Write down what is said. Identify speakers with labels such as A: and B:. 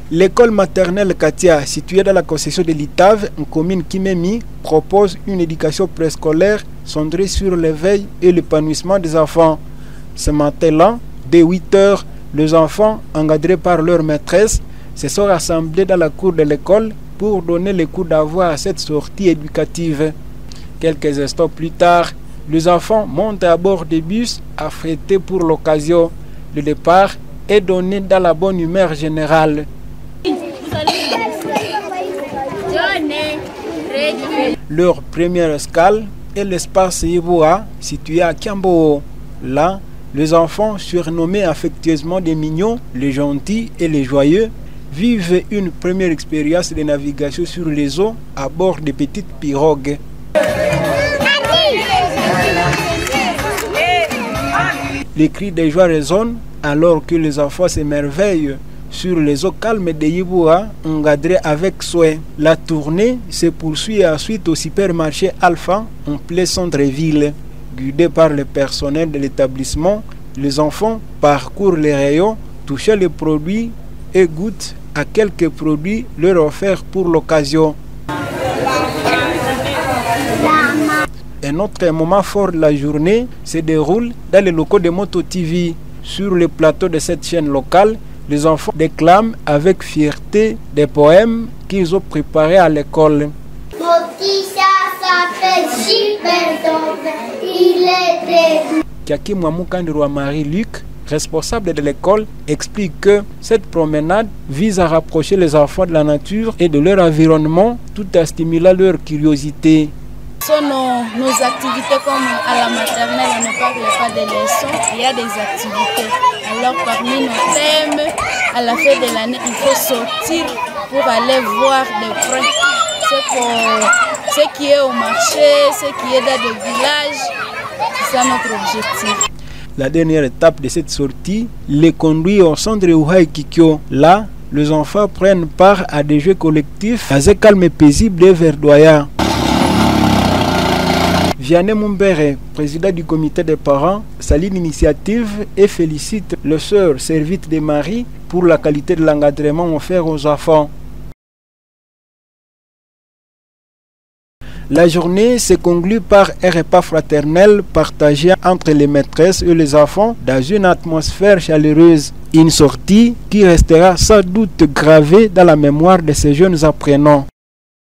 A: L'école maternelle Katia, située dans la concession de l'Itave, en commune Kimemi, propose une éducation préscolaire centrée sur l'éveil et l'épanouissement des enfants. Ce matin-là, dès 8 h, les enfants, encadrés par leur maîtresse, se sont rassemblés dans la cour de l'école pour donner le coup d'envoi à cette sortie éducative. Quelques instants plus tard, les enfants montent à bord des bus affrétés pour l'occasion. Le départ est donné dans la bonne humeur générale. Leur première escale est l'espace Iboa, situé à Kiambo. Là, les enfants, surnommés affectueusement des mignons, les gentils et les joyeux, vivent une première expérience de navigation sur les eaux à bord de petites pirogues. Les cris de joie résonnent alors que les enfants s'émerveillent sur les eaux calmes de Yiboua, encadrées avec soin. La tournée se poursuit ensuite au supermarché Alpha en plein centre-ville. Guidés par le personnel de l'établissement, les enfants parcourent les rayons, touchent les produits et goûtent à quelques produits leur offerts pour l'occasion. Un autre moment fort de la journée se déroule dans les locaux de Moto TV. Sur le plateau de cette chaîne locale, les enfants déclament avec fierté des poèmes qu'ils ont préparés à l'école.
B: Mon petit chat s'appelle Gilbert, il est
A: Kaki Mouamoukandirwa Marie-Luc, responsable de l'école, explique que cette promenade vise à rapprocher les enfants de la nature et de leur environnement tout en stimulant leur curiosité.
C: Nos activités comme à la maternelle, on ne parle pas de leçons, il y a des activités. Alors parmi nos thèmes, à la fin de l'année, il faut sortir pour aller voir de près ce qui est au marché, ce qui est dans le village. C'est ça notre objectif.
A: La dernière étape de cette sortie les conduit au centre Uhai Kikyo. Là, les enfants prennent part à des jeux collectifs dans un calme et paisible et verdoyant. Vianney Mumbere, président du comité des parents, salue l'initiative et félicite le sœur Servite de Marie pour la qualité de l'encadrement offert aux enfants. La journée se conclut par un repas fraternel partagé entre les maîtresses et les enfants dans une atmosphère chaleureuse. Une sortie qui restera sans doute gravée dans la mémoire de ces jeunes apprenants.